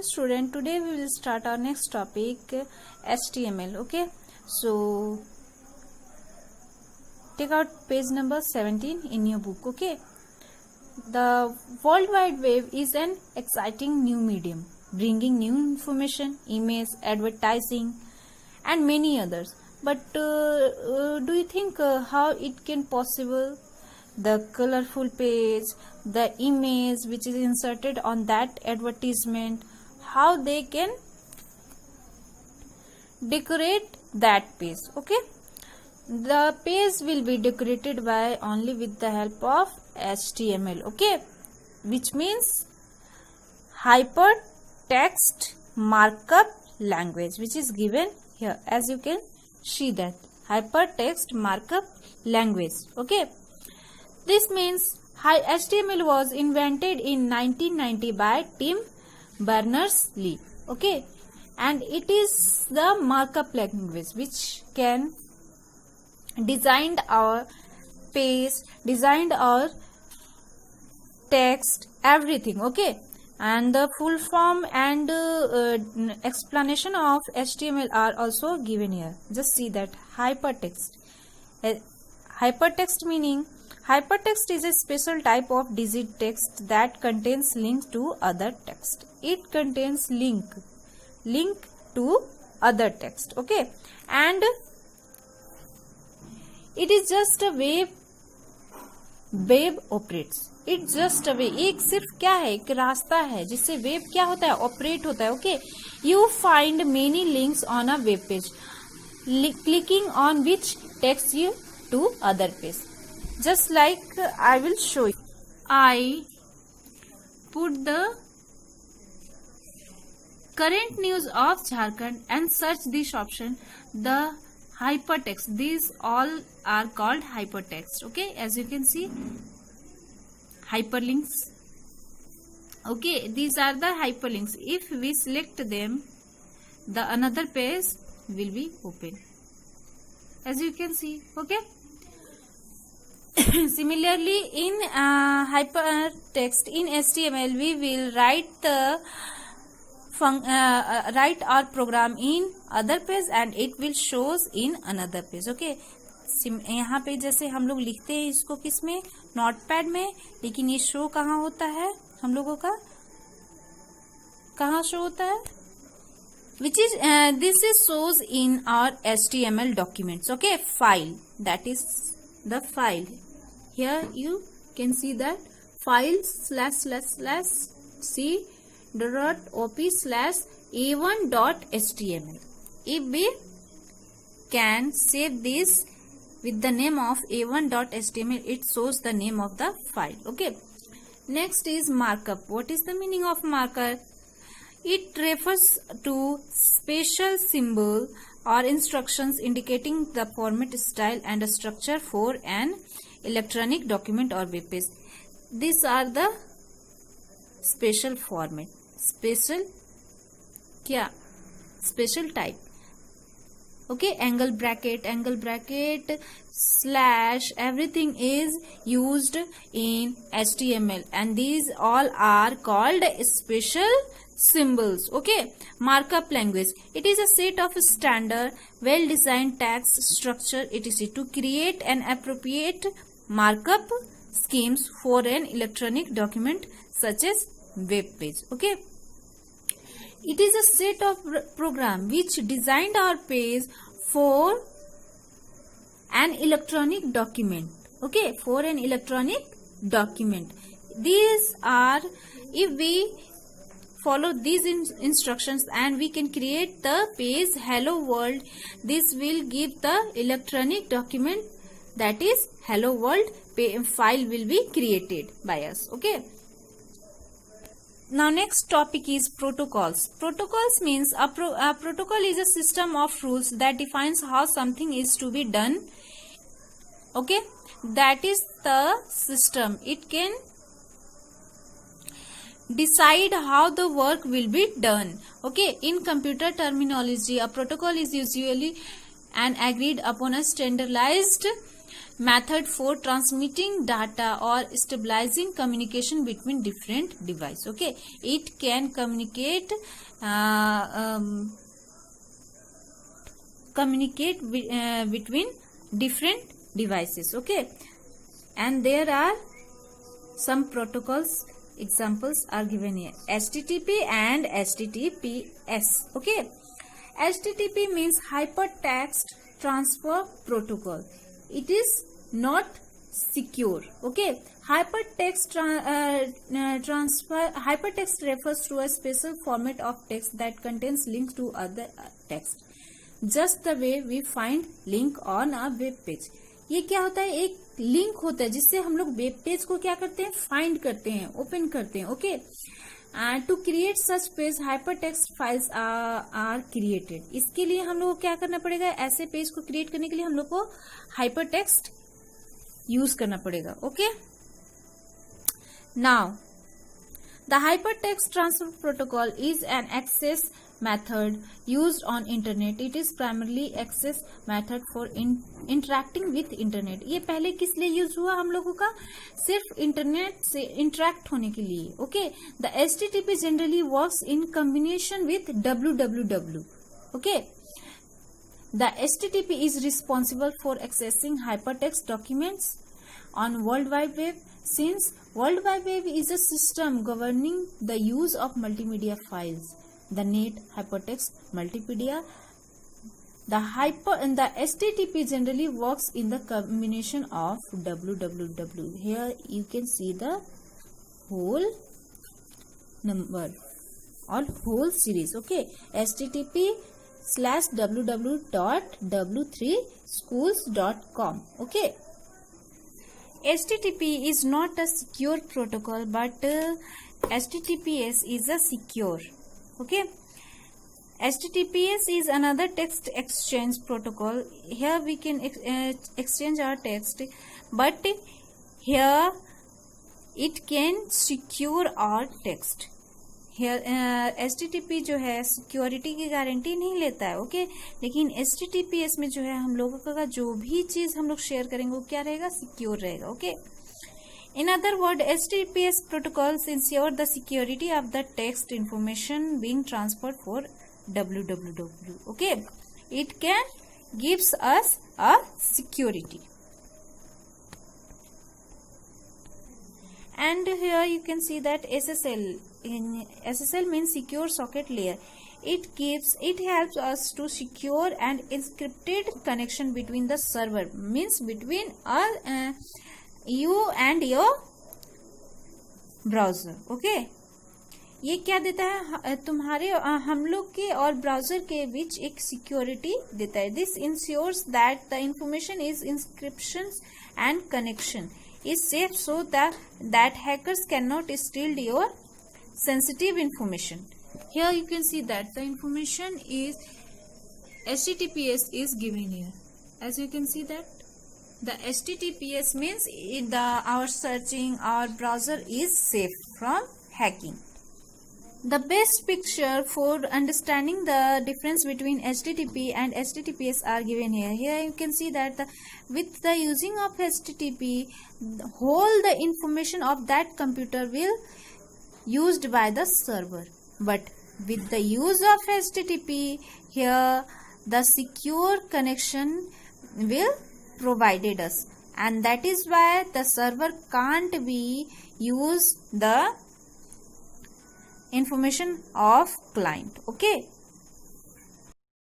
student, today we will start our next topic, HTML. Okay, so take out page number 17 in your book. Okay, the World Wide Web is an exciting new medium bringing new information, image, advertising and many others. But do you think how it can possible? The colorful page, the image which is inserted on that advertisement, how they can decorate that page. Okay, the page will be decorated by only with the help of HTML. Okay, which means hypertext markup language, which is given here, as you can see that hypertext markup language. Okay, this means HTML was invented in 1990 by Tim Berners-Lee. Okay, and it is the markup language which can design our page, design our text, everything. Okay, and the full form and explanation of HTML are also given here. Just see that hypertext. Hypertext meaning hypertext is a special type of digit text that contains link to other text. It contains link to other text. Okay, and it is just a way web operates. It's just a way. एक सिर्फ क्या है, एक रास्ता है जिससे web क्या होता है, ऑपरेट होता है. Okay, you find many links on a web page, clicking on which takes you to other page. Just like I will show you. I put the current news of Jharkhand and search this option, the hypertext. These all are called hypertext. Okay, as you can see, hyperlinks. Okay, these are the hyperlinks. If we select them, the another page will be open, as you can see. Okay, similarly in hypertext in HTML, we will write the write our program in other page and it will shows in another page. Okay, यहाँ पे जैसे हम लोग लिखते हैं इसको किसमें, notepad में, लेकिन ये शो कहाँ होता है हम लोगों का, कहाँ शो होता है, which is this is shows in our HTML documents. Okay, file, that is the file. Here you can see that file c.op/a1.html. If we can save this with the name of a1.html, it shows the name of the file. Okay, next is markup. What is the meaning of markup? It refers to special symbol or instructions indicating the format, style and structure for an electronic document or web page. These are the special format, special क्या, special type. Okay, angle bracket, slash, everything is used in HTML and these all are called special symbols. Okay, markup language. It is a set of standard, well-designed text structure etc. to create an appropriate markup schemes for an electronic document such as web page. Okay, it is a set of program which designed our page for an electronic document. Okay, for an electronic document. These are, if we follow these instructions and we can create the page hello world, this will give the electronic document, that is hello world file will be created by us. Okay, now next topic is protocols. Protocols means a protocol is a system of rules that defines how something is to be done. Okay, that is the system. It can decide how the work will be done. Okay, in computer terminology, a protocol is usually an agreed upon a standardized method for transmitting data or stabilizing communication between different devices. Okay, it can communicate between different devices. Okay, and there are some protocols examples are given here: HTTP and HTTPS. Okay, HTTP means hypertext transfer protocol. It is not secure. Okay, hypertext refers to a special format of text that contains links to other text, just the way we find link on a web page. ये क्या होता है? एक link होता है जिससे हम लोग वेब पेज को क्या करते हैं? फाइंड करते हैं, ओपन करते हैं. Okay, to create such page hypertext files are created. इसके लिए हम लोग को क्या करना पड़ेगा? ऐसे पेज को क्रिएट करने के लिए हम लोग को हाइपरटेक्स्ट यूज करना पड़ेगा. Okay, now the hypertext transfer protocol is an access method used on internet. It is primarily access method for interacting with internet. ये पहले किस लिए यूज हुआ हम लोगों का? सिर्फ इंटरनेट से इंटरेक्ट होने के लिए. Okay, the HTTP generally works in combination with www. Okay, the HTTP is responsible for accessing hypertext documents on World Wide Web. Since World Wide Web is a system governing the use of multimedia files, the net, hypertext, multimedia, the HTTP generally works in the combination of www. Here you can see the whole number or whole series. Okay, http://www.w3schools.com. Okay, HTTP is not a secure protocol, but HTTPS is a secure. Okay, HTTPS is another text exchange protocol. Here we can exchange our text, but here it can secure our text. Here HTTP जो है security की guarantee नहीं लेता है. Okay, लेकिन HTTPS में जो है हम लोगों का जो भी चीज हम लोग शेयर करेंगे वो क्या रहेगा? सिक्योर रहेगा. Okay, in other words, HTTPS protocols ensure the security of the text information being transferred for www. Okay, it can gives us a security. And here you can see that SSL. SSL means secure socket layer. It helps us to secure and encrypted connection between the server, means between you and your browser. Okay, ये क्या देता है? तुम्हारे हम लोग के और browser के बीच एक सिक्योरिटी देता है. This ensures that the information is encryption and connection is safe so that hackers can not steal your sensitive information. Here you can see that the information is HTTPS is given here. As you can see that the HTTPS means our searching, our browser is safe from hacking. The best picture for understanding the difference between HTTP and HTTPS are given here. Here you can see that with the using of HTTP, the information of that computer will used by the server, but with the use of HTTP, here the secure connection will provided us, and that is why the server can't be use the information of client. Okay,